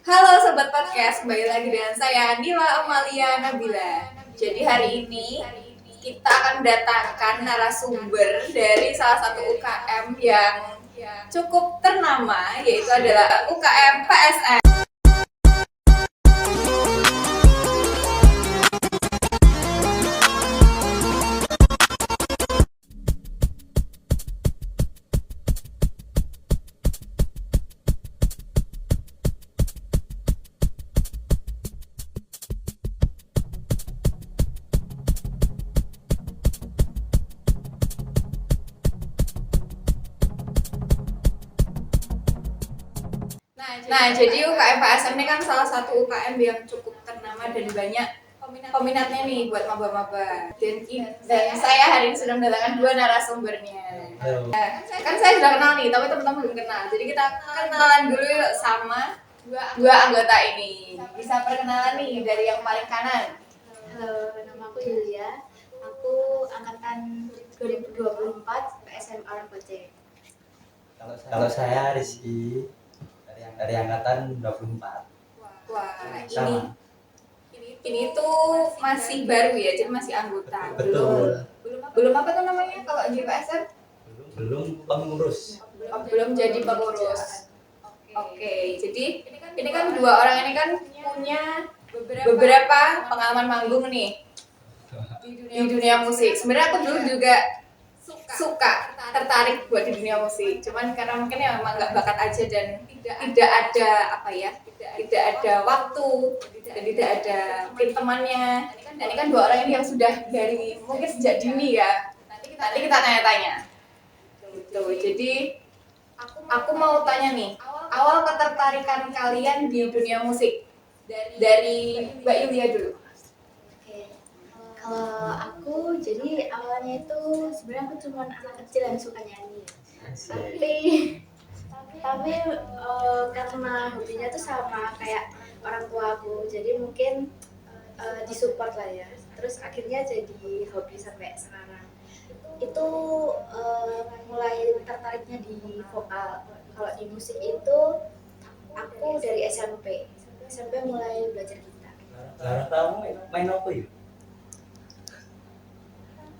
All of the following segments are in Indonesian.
Halo Sobat Podcast, kembali lagi dengan saya Nila Amalia Nabila. Jadi hari ini kita akan mendatangkan narasumber dari salah satu UKM yang cukup ternama, yaitu adalah UKM PSN. Nah, jadi UKM PSN ini kan salah satu UKM yang cukup ternama dan banyak peminatnya nih buat maba-maba. Dan saya hari ini sudah mendatangkan dua narasumbernya. Halo. Kan saya sudah kenal nih, tapi teman-teman belum kenal. Jadi kita kenalan dulu yuk sama dua anggota ini. Bisa perkenalan nih dari yang paling kanan. Halo, nama aku Yulia. Aku angkatan 2024 PSM Arangkoce. Kalau saya Rizky dari angkatan 24. Wah, Sama. ini tuh masih baru ya, jadi masih anggota. Betul. Belum apa tuh namanya kalau di PSN? Belum pengurus. Belum jadi pengurus. Oke, jadi ini kan dua orang ini kan punya beberapa pengalaman manggung nih di dunia musik. Sebenarnya aku dulu juga suka tertarik buat di dunia musik, cuman karena mungkin ya memang nggak bakat aja dan tidak ada apa ya, tidak ada waktu dan tidak ada mungkin temannya. Dan ini kan dua orang ini yang sudah dari mungkin sejak dini ya. Nanti kita tanya-tanya. Gitu. Jadi aku mau tanya nih, awal ketertarikan kalian di dunia musik dari Mbak Yulia dulu. Oke. Kalau aku jadi awalnya itu sebenarnya aku cuma anak kecil yang suka nyanyi. Tapi karena hobinya tuh sama kayak orang tua aku, jadi mungkin disupport lah ya. Terus akhirnya jadi hobi sampai sekarang. Itu mulai tertariknya di vokal. Kalau di musik itu aku dari SMP mulai belajar gitar. Lara tahu main apa ya?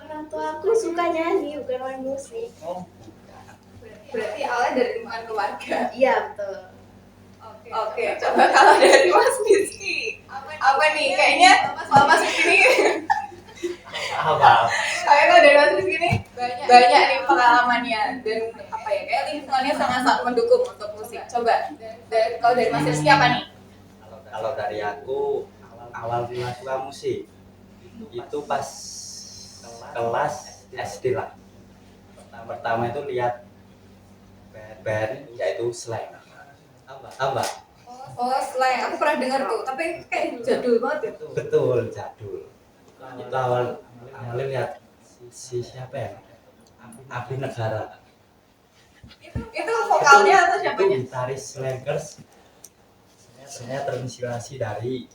Orang tua aku suka nyanyi, bukan main musik. Oh, Berarti awalnya dari lingkungan keluarga. Iya betul. Oke, coba kalau dari Mas Rizky, apa nih? Kayaknya Mas Rizky ini, apa? kayaknya kalau dari Mas Rizky ini banyak nih pengalamannya dan apa ya? Kayak lingkungannya sangat mendukung untuk musik. Coba, kalau dari Mas Rizky apa nih? Kalau dari aku awal mula suka musik itu pas kelas SD lah. Pertama itu lihat band yaitu Slang. Tambah. Oh, slang. Aku pernah dengar tuh, tapi kayak jadul banget ya. Betul, jadul. Itu awalnya lihat si siapa ya? Abi Negara. Itu vokalnya atau Itu siapanya? gitaris Slankers. Saya terinspirasi dari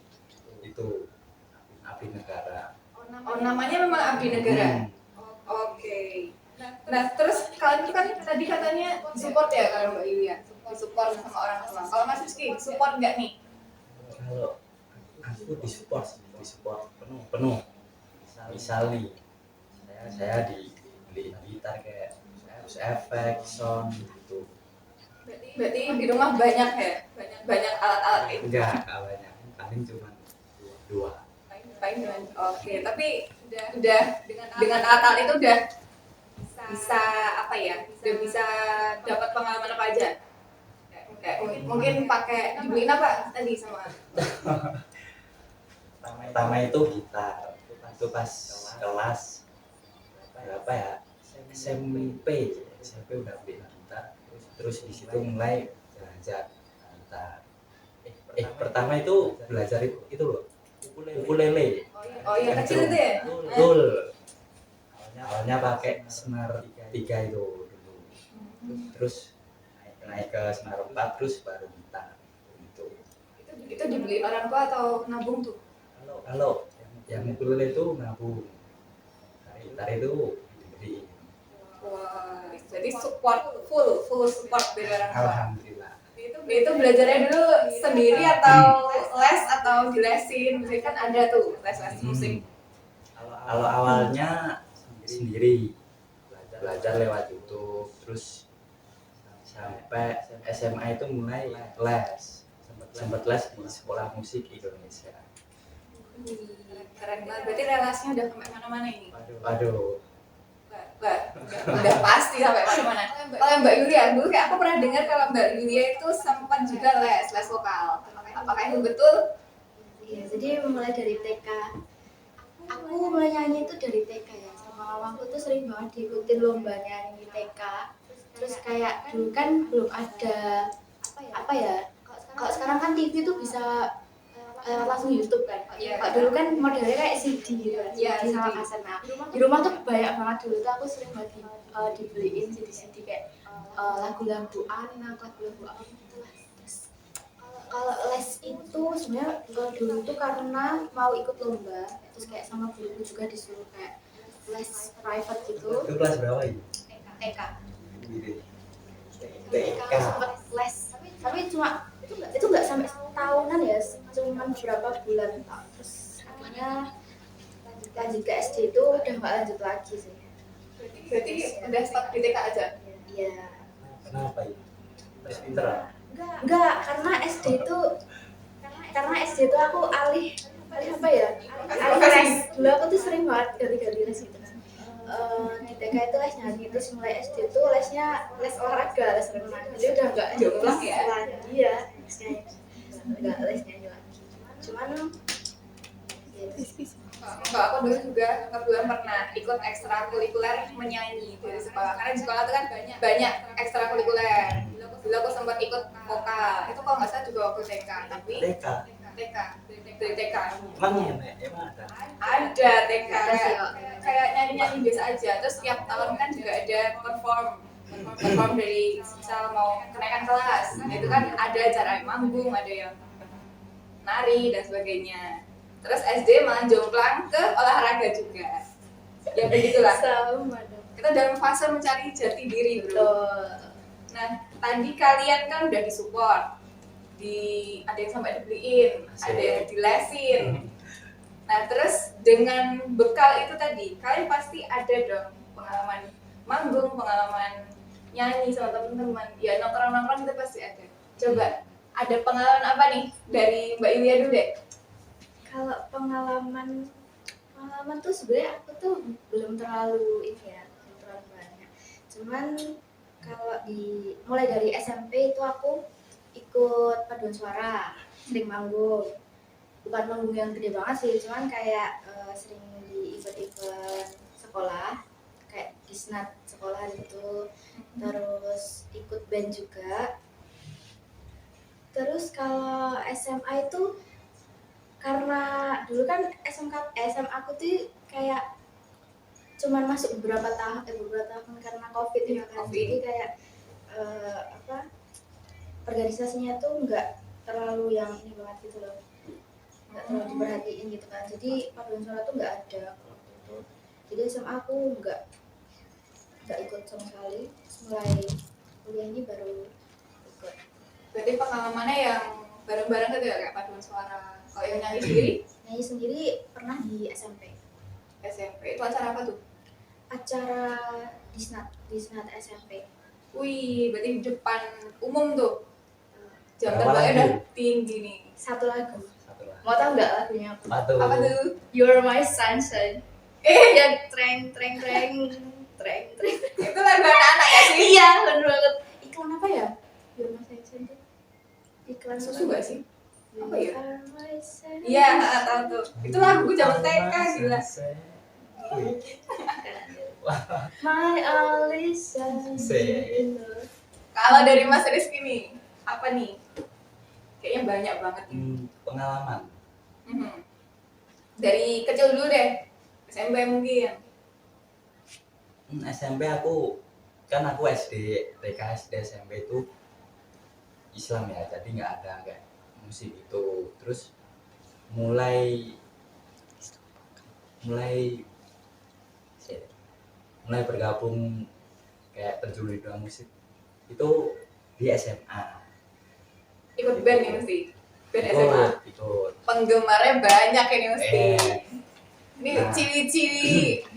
itu Abi Negara. Oh, namanya memang Abdi Negara. Oke. Nah, terus kalian tuh kan tadi katanya support ya kalau Mbak Yulia, support sama orang tua. Kalau Mas Rizky, support nggak nih? Kalau aku disupport penuh. Misal nih, saya dibeli gitar kayak efek, sound gitu. Berarti di rumah banyak ya, banyak alat-alat itu. Enggak banyak, paling cuma dua. Paling dengan oke, tapi udah dengan alat-alat itu udah bisa apa ya? Udah bisa dapat pengalaman apa aja? Kayak mungkin pakai dibeliin apa tadi sama Pertama itu gitar, itu pas kelas berapa ya? SMP udah beli gitar, terus di situ mulai belajar gitar. Pertama itu belajar itu loh, ukulele. oh iya kecil itu ya? Betul. Awalnya pakai senar 3 itu dulu. Terus naik ke senar 4 terus baru gitar. Gitu. Itu dibeli orang tua atau nabung tuh? Kalau yang ukulele itu nabung. Gitar itu dibeli. Wah, jadi support full support dari orang tua. Alhamdulillah. Itu belajarnya dulu sendiri atau les atau dilesin? Misalnya kan ada tuh les musik. Kalau awalnya sendiri belajar lewat YouTube, terus sampai SMA itu mulai les, sempat les di sekolah musik Indonesia. Keren banget. Berarti relasinya udah sampai mana-mana ini. Waduh, Udah pasti sampai mana-mana. Kalau Mbak Yulia, dulu kayak aku pernah dengar kalau Mbak Yulia itu sempat juga les vokal. Apakah itu betul? Iya, jadi mulai dari TK. Aku mulai nyanyi itu dari TK ya. Sama mamaku tuh sering banget diikutin lomba nyanyi TK. Terus kayak dulu kan belum ada apa ya? Kalau sekarang kan TV tuh bisa langsung YouTube kan. Kalau dulu kan modelnya kayak CD gitu, CD sama kaset. Nah, di rumah tuh banyak banget dulu tuh aku sering banget dibeliin CD-CD kayak lagu-lagu anak, lagu-lagu apa gitu lah. Terus kalau les itu sebenarnya dulu tuh karena mau ikut lomba, terus kayak sama guruku juga disuruh kayak les private gitu. itu kelas berapa ini? TK. TK. Sempet les, tapi cuma itu nggak sampai tahunan ya, cuma beberapa bulan. Terus akhirnya lanjut ke SD itu udah nggak lanjut lagi sih. Berarti udah stop di TK aja? Iya. Kenapa ini? Terus pinter? Enggak, karena SD itu aku alih apa ya? Alih les. Dulu aku tuh sering banget ganti-ganti les gitu. Di TK itu les nyanyi, terus mulai SD itu lesnya les olahraga, les renang. Jadi udah enggak Jomplang ya? lagi ya. Enggak les nyanyi lagi. Cuman Enggak, aku dulu juga kebetulan pernah ikut ekstrakurikuler menyanyi dari sekolah. Karena di sekolah itu kan banyak ekstrakurikuler. Dulu aku sempat ikut vokal. Itu kalau nggak salah juga waktu TK, tapi TK. dari TK. Emang ada? Ada TK kayak nyanyi biasa aja. Terus setiap tahun kan juga ada perform dari misal mau kenaikan kelas. Nah, itu kan ada acara manggung, ada yang nari dan sebagainya. Terus SD malah jomplang ke olahraga juga. Ya begitulah. sama dong. Kita dalam fase mencari jati diri, bro. Nah, tadi kalian kan udah disupport, ada yang sampai dibeliin, ada yang dilesin. Nah, terus dengan bekal itu tadi, kalian pasti ada dong pengalaman manggung, pengalaman nyanyi sama teman-teman. Ya nongkrong-nongkrong itu pasti ada. Coba, ada pengalaman apa nih dari Mbak Yulia dulu deh? Kalau pengalaman tuh sebenarnya aku tuh belum terlalu banyak. Cuman kalau mulai dari SMP itu aku ikut paduan suara, sering manggung. Bukan manggung yang gede banget sih, cuman kayak sering di event-event sekolah, kayak disnat sekolah gitu. Terus ikut band juga. Terus kalau SMA itu karena dulu kan SMA aku tuh kayak cuman masuk beberapa tahun karena COVID ya kan. Jadi kayak organisasinya tuh nggak terlalu yang ini banget gitu loh, nggak terlalu diperhatiin gitu kan. Jadi paduan suara tuh nggak ada waktu itu. Jadi SMA aku nggak ikut sama sekali. Mulai kuliah ini baru ikut. Berarti pengalamannya yang bareng-bareng gitu ya, kayak paduan suara. Kalau yang nyanyi sendiri pernah di SMP. Itu acara apa tuh? Acara disnat SMP. Wih, berarti di depan umum tuh. Jam Berapa terbangnya lagu? udah tinggi nih. Satu lagu. Mau tahu nggak lagunya apa? Apa tuh? You're My Sunshine. Yang treng. Itu lagu anak-anak ya sih? Iya, bener banget. Iklan apa ya? You're My Sunshine tuh. Iklan Susu gak sih? Apa ya? You're My Sunshine. Iya, tahu tuh. Itu lagu zaman TK, gila. My only sunshine. Kalau dari Mas Rizky nih, apa nih? Kayaknya banyak banget nih. Pengalaman. Dari kecil dulu deh, SMP mungkin. SMP aku SD, TK, SD, SMP itu Islam ya, jadi nggak ada kayak musik itu. Terus mulai bergabung kayak terjun di dunia musik itu di SMA. Ikut band nih mesti. Band SMA. Ikut. Penggemarnya banyak ini mesti. Ini Nah. ciwi-ciwi.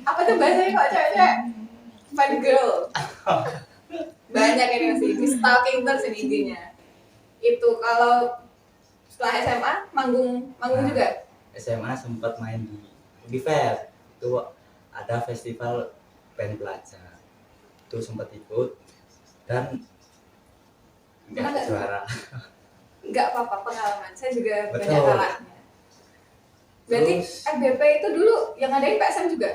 Apa tuh bahasanya kok cewek-cewek? Fan girl. Banyak ini mesti. Di stalking terus ini IG-nya. Itu kalau setelah SMA manggung juga. SMA sempat main di Univer. Itu ada festival band pelajar. Itu sempat ikut dan enggak juara. Enggak apa-apa pengalaman. Saya juga Betul. banyak kalahnya. Berarti Terus- FBP itu dulu yang ada di PSM juga.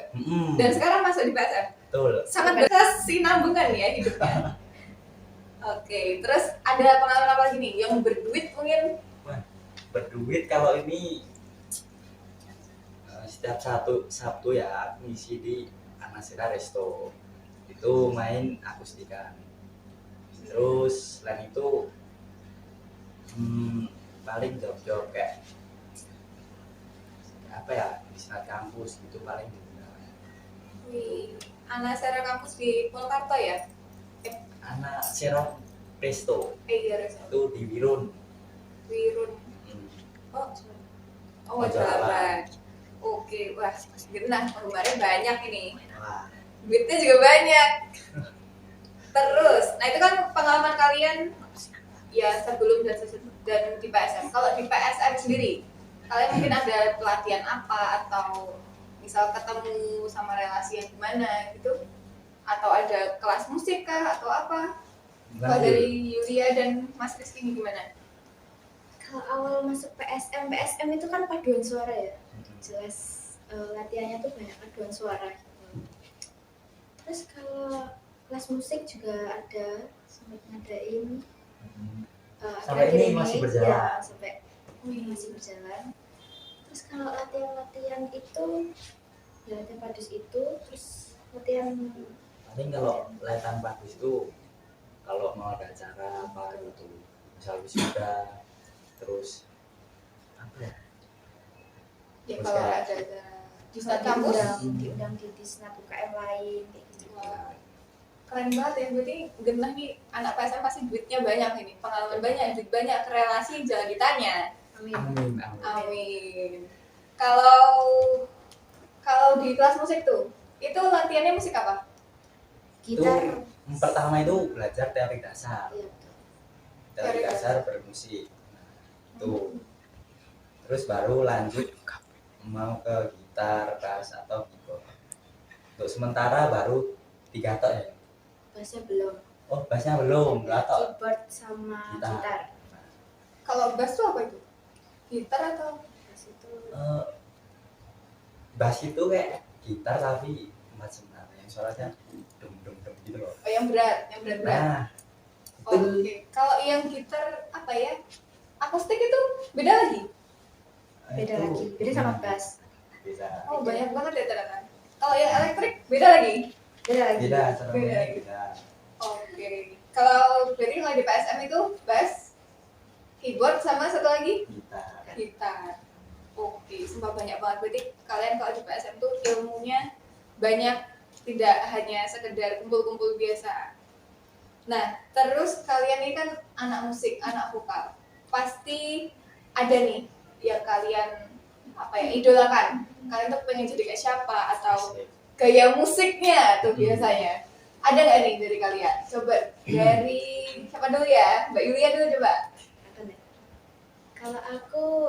Dan sekarang masuk di PSM. betul. Sangat berkesinambungan ya hidupnya. Oke, terus ada pengalaman apa lagi nih yang berduit mungkin? Berduit kalau ini setiap Sabtu ya aku ngisi di Anasera Resto. Itu main akustikan. Terus selain itu paling job-job kayak apa ya di saat kampus gitu paling Wih, Anasera kampus di Purwokerto ya? anak Sera Presto Iya, Reza. itu di Wirun. Wirun. Oh, Jalan. Oke, wah, genah penggemarnya banyak ini. Wah, Duitnya juga banyak. Terus, nah itu kan pengalaman kalian ya sebelum dan di PSM. Kalau di PSM sendiri, kalian mungkin ada pelatihan apa atau misal ketemu sama relasi yang gimana gitu? Atau ada kelas musik kah atau apa? Kalau dari Yulia dan Mas Rizky ini gimana? Kalau awal masuk PSM itu kan paduan suara ya. Jelas latihannya tuh banyak paduan suara. Terus kalau kelas musik juga ada, sempat ngadain. Sampai akhir-akhir ini masih berjalan. Ya, sampai masih berjalan. Terus kalau latihan itu ya latihan padus itu, terus latihan paling kalau latihan bagus itu kalau mau ada acara apa gitu misal wisuda terus apa ya Ya Terus kalau kayak- ada di saat kampus, diundang di disnat UKM lain kayak gitu. wah, keren banget ya. Berarti genah nih anak PSM pasti duitnya banyak ini, pengalaman banyak, duit banyak, relasi jangan ditanya. Amin. amin. Amin. Kalau di kelas musik tuh, itu latihannya musik apa? Gitar. Pertama itu belajar teori dasar Iya. teori dasar bermusik tuh terus baru lanjut mau ke gitar bass atau keyboard untuk sementara baru 3 tok ya Bassnya belum. oh bassnya belum 2 tok Keyboard sama Gitar. gitar. Kalau bass tuh apa itu? Gitar atau? Bass itu bass itu kayak gitar tapi 4 senar yang suaranya dum dum dum gitu loh Oh, yang berat. nah Oh, itu Oke. Kalau yang gitar apa ya? Akustik itu beda lagi. beda lagi. Beda sama bass. beda Oh, banyak banget ya ternyata. Kalau yang elektrik beda lagi. Beda lagi. beda cara Beda mainnya lagi. beda Oke. Kalau berarti kalau di PSM itu bass, keyboard sama satu lagi gitar gitar. Oke, sumpah banyak banget. Berarti kalian kalau di PSM tuh ilmunya banyak, tidak hanya sekedar kumpul-kumpul biasa. Nah, terus kalian ini kan anak musik, anak vokal. Pasti ada nih yang kalian apa ya idolakan. Kalian tuh pengen jadi kayak siapa atau gaya musiknya tuh biasanya. Ada nggak nih dari kalian? Coba dari siapa dulu ya? Mbak Yulia dulu coba. Apa nih? Kalau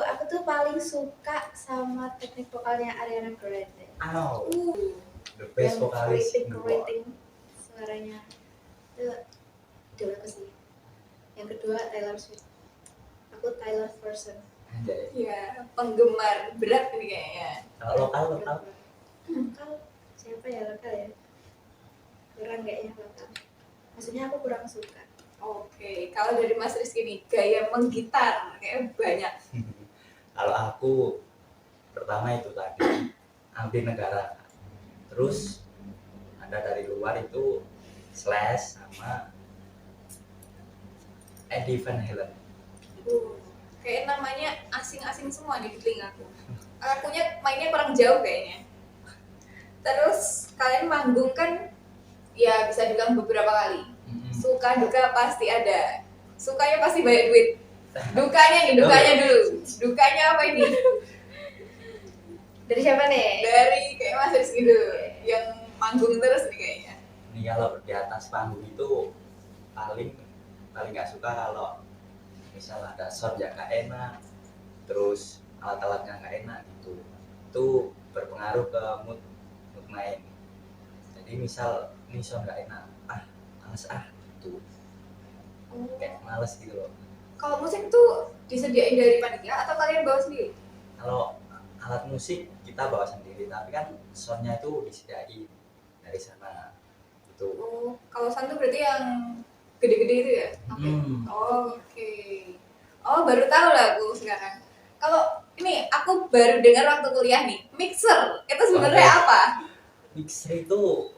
aku tuh paling suka sama teknik vokalnya Ariana Grande. Ow, the best vokalis in the world. keriting suaranya itu idola aku sih. Yang kedua Taylor Swift. Aku Taylor person. Anjay. Iya, penggemar berat ini kayaknya. Kalau lokal Lokal siapa ya lokal ya? Kurang kayaknya lokal. Maksudnya aku kurang suka. Oke, kalau dari Mas Rizky nih, gaya menggitar kayak banyak. kalau aku pertama itu tadi Abdi Negara terus ada dari luar itu Slash sama Eddie Van Halen Kayak namanya asing-asing semua nih di telingaku. Akunya mainnya kurang jauh kayaknya. Terus kalian manggung kan ya bisa bilang beberapa kali. Suka duka pasti ada. Sukanya pasti banyak duit. Dukanya dulu. Dukanya apa ini? Dari siapa nih? Dari kayak Mas Rizky dulu, yang manggung terus nih kayaknya. Ini kalau di atas panggung itu paling nggak suka kalau misal ada sound yang nggak enak, terus alat-alatnya nggak enak gitu. Itu berpengaruh ke mood main. Jadi misal ini sound nggak enak, males gitu, kayak males gitu loh. Kalau musik tuh disediain dari panitia atau kalian bawa sendiri? Kalau alat musik kita bawa sendiri, tapi kan soundnya itu disediain dari sana gitu. Oh, kalau sound tuh berarti yang gede-gede itu ya? Oke. Oh, baru tahu lah aku sekarang. Kalau ini aku baru dengar waktu kuliah nih, mixer itu sebenarnya apa? Mixer itu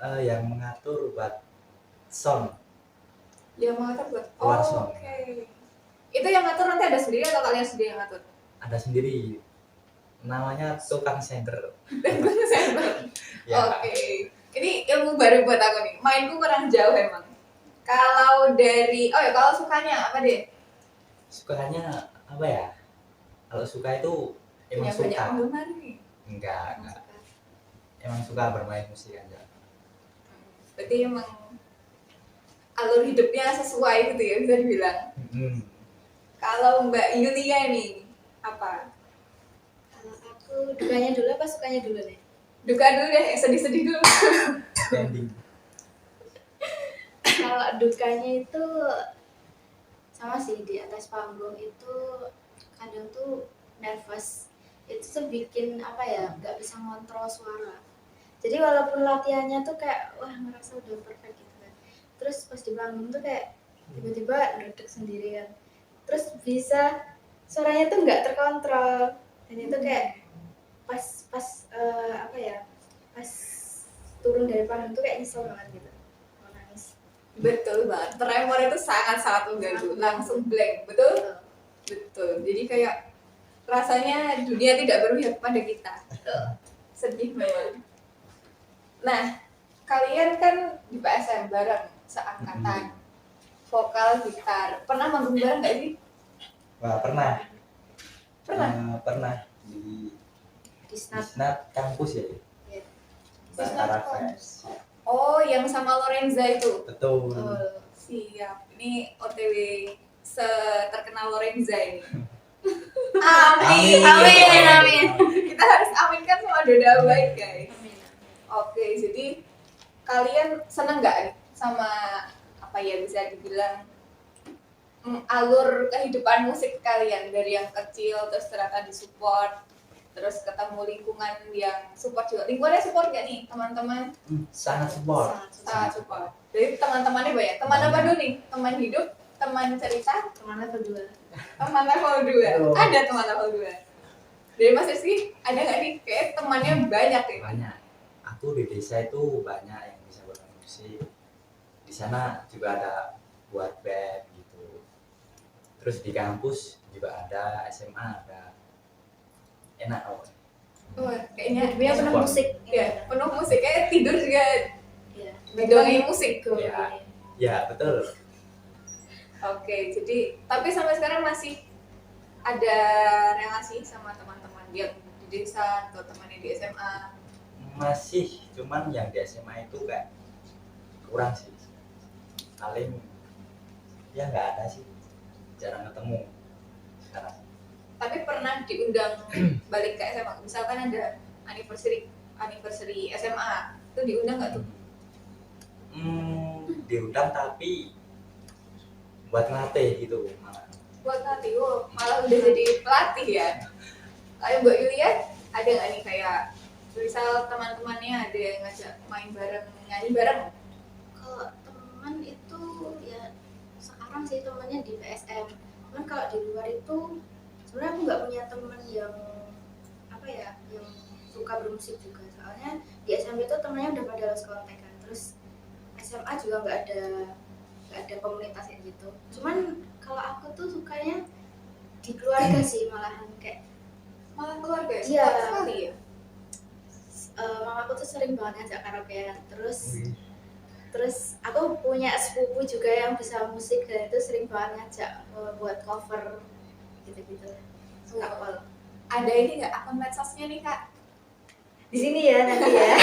yang mengatur buat sound. Yang mengatur buat. Keluar sound. Oke. Itu yang ngatur nanti ada sendiri atau kalian sendiri yang ngatur? Ada sendiri. Namanya tukang sender. Ya. Oke. Ini ilmu baru buat aku nih. Mainku kurang jauh emang. Kalau dari kalau sukanya apa deh? Sukanya apa ya? Kalau suka itu emang Punya banyak suka. penggemar nih. Enggak. Emang suka bermain musik aja. Berarti emang alur hidupnya sesuai gitu ya, bisa dibilang. Kalau Mbak Yulia nih, apa? Kalau aku dukanya dulu apa sukanya dulu nih? Duka dulu deh, sedih-sedih dulu. Ending. Kalau dukanya itu sama sih, di atas panggung itu kadang tuh nervous. Itu tuh bikin apa ya, nggak bisa ngontrol suara. Jadi walaupun latihannya tuh kayak wah ngerasa udah perfect gitu kan, terus pas di panggung tuh kayak tiba-tiba duduk sendiri kan, terus bisa suaranya tuh nggak terkontrol, dan itu kayak pas turun dari panggung tuh kayak nyesel banget gitu, mau nangis. Betul banget, tremor itu sangat-sangat mengganggu, langsung blank, betul? Betul, jadi kayak rasanya dunia tidak berpihak pada kita. Sedih memang. Nah, kalian kan di PSM bareng, seangkatan, vokal, gitar. Pernah manggung bareng nggak sih? Wah, pernah Pernah. di Di snap. Snap kampus ya. Iya. Antara fans. Oh, yang sama Lorenza itu. Betul. Siap. Ini OTW terkenal Lorenza ini. Amin. Kita harus aminkan semua doa baik, guys. Oke, jadi kalian seneng nggak nih sama apa ya, bisa dibilang alur kehidupan musik kalian dari yang kecil terus ternyata disupport, terus ketemu lingkungan yang support juga. Lingkungannya support nggak nih teman-teman? Sangat support. Sangat support. Jadi teman-temannya banyak. Teman apa dulu nih? Teman hidup, teman cerita, Teman level 2. teman level 2. Ada teman level 2. Dari Mas Rizky, ada nggak nih? Kayak temannya banyak ya? Banyak. Aku di desa itu banyak yang bisa bermain musik. Di sana juga ada buat band gitu. Terus di kampus juga ada, SMA ada. Enak kok. Oh, kayaknya Dia penuh Support. musik. ya penuh musik. Kayak tidur juga Iya. didongeng musik. Iya. Ya, betul. Oke, jadi tapi sampai sekarang masih ada relasi sama teman-teman yang di desa atau temannya di SMA? Masih, cuman yang di SMA itu kayak kurang sih. Paling ya nggak ada sih. Jarang ketemu sekarang. Tapi pernah diundang balik ke SMA? Misalkan ada anniversary SMA, itu diundang nggak tuh? Diundang tapi buat ngelatih gitu malah. Buat latih, malah udah jadi pelatih ya. Kayak Mbak Yulia, ada nggak nih kayak misal teman-temannya ada yang ngajak main bareng, nyanyi bareng? Kalau teman itu ya sekarang sih temannya di PSM. Cuman kalau di luar itu sebenarnya aku nggak punya teman yang apa ya, yang suka bermusik juga. Soalnya di SMP itu temannya udah pada lost contact kan. Terus SMA juga nggak ada komunitas kayak gitu. Cuman kalau aku tuh sukanya di keluarga sih, malahan kayak Malah keluarga ya? Iya. Kuat sekali ya? mamaku tuh sering banget ngajak karaokean. Terus Terus aku punya sepupu juga yang bisa musik dan itu sering banget ngajak buat cover gitu-gitu. Couple. Ada ini nggak akun medsosnya nih Kak? Di sini ya nanti ya.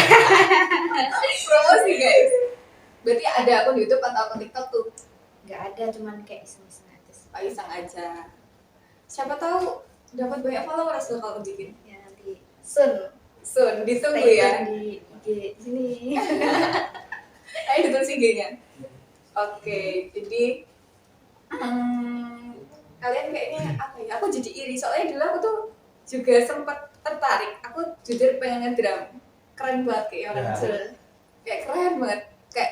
Promosi guys. Berarti ada akun YouTube atau akun TikTok tuh? Nggak ada, cuman kayak iseng-iseng aja sih. Oh, iseng aja. Siapa tahu dapat banyak followers loh kalau bikin. Ya nanti soon. Ditunggu Stay ya. tune di IG sini. Ayo ditulis IG-nya. Oke, jadi kalian kayaknya apa ya? Aku jadi iri soalnya dulu aku tuh juga sempat tertarik. Aku jujur pengen ngedrum. Keren banget kayak orang Ya. Jawa. Kayak keren banget. Kayak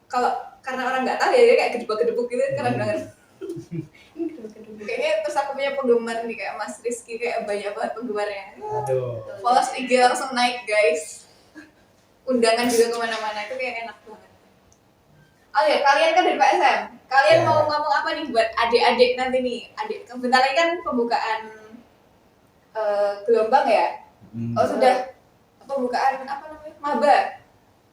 kalau karena orang nggak tahu ya dia kayak gedebuk-gedebuk gitu keren banget. Kayaknya terus aku punya penggemar nih kayak Mas Rizky kayak banyak banget penggemarnya. Aduh. Follows IG langsung naik guys. Undangan juga kemana-mana itu kayak enak banget. Oh ya, kalian kan dari PSM. Kalian Ya. mau ngomong apa nih buat adik-adik nanti nih? Adik, bentar lagi kan pembukaan gelombang ya. Oh sudah pembukaan apa namanya? Maba.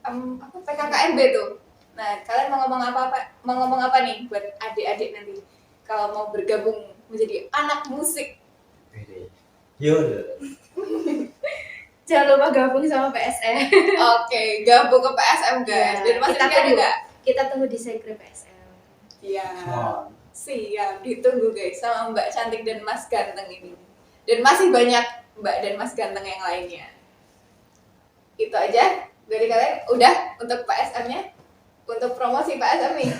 Apa PKKMB tuh. Nah, kalian mau ngomong apa nih buat adik-adik nanti kalau mau bergabung menjadi anak musik? Pede. Yuk. Jangan lupa gabung sama PSM. Oke, gabung ke PSM guys. Ya, Dan Mas kita Rizky ada tunggu. nggak? Kita tunggu di sekre PSM. Iya. Mohon. Siap, ditunggu guys sama Mbak cantik dan Mas ganteng ini. Dan masih banyak Mbak dan Mas ganteng yang lainnya. Itu aja dari kalian. Udah untuk PSM-nya, untuk promosi PSM nih.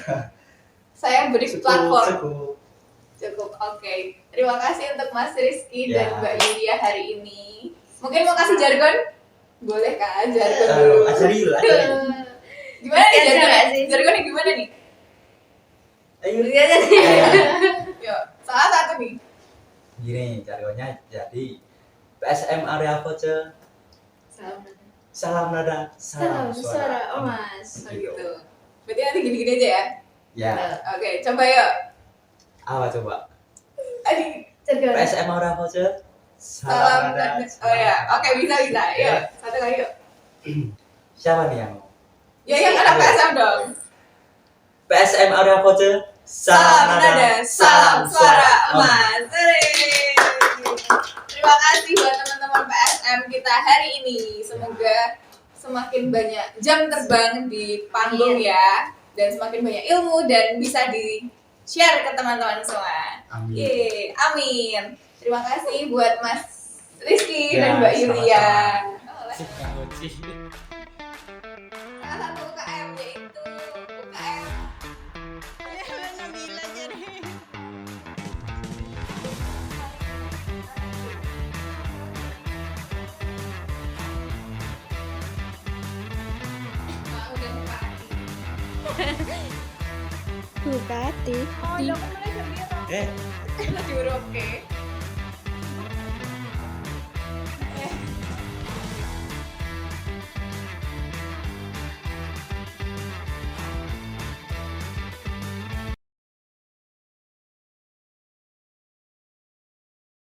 Saya beri platform. Cukup, oke. Terima kasih untuk Mas Rizky Ya. dan Mbak Yulia hari ini. Mungkin mau kasih jargon? Boleh kan jargon Aduh, dulu. ajari. Gimana nih Biasa jargonnya? nggak sih? Jargonnya gimana nih? Ayo. Lihat aja. Yuk, salah satu nih. Gini jargonnya jadi PSM area Voce. Salam nada. Salam Suara Omas. Oh, gitu. Berarti nanti gini-gini aja ya? Ya, Oke, coba yuk. apa coba? Adik, Jargon. PSM area Voce. salam dan oh ya, oke bisa. Yuk, satu kali yuk. Siapa nih yang mau? Ya yang ada PSM dong. PSM area Voce. Salam nada, salam suara emas. Yeay. Terima kasih buat teman-teman PSM kita hari ini. Semoga semakin banyak jam terbang di panggung ya, dan semakin banyak ilmu dan bisa di-share ke teman-teman semua. Amin. Yeay, amin. Terima kasih buat Mas Rizky Ya, dan Mbak Yulia. sama-sama. Salah satu UKM yaitu UKM Bupati. Oh, udah mulai kerja. Eh, Juru oke.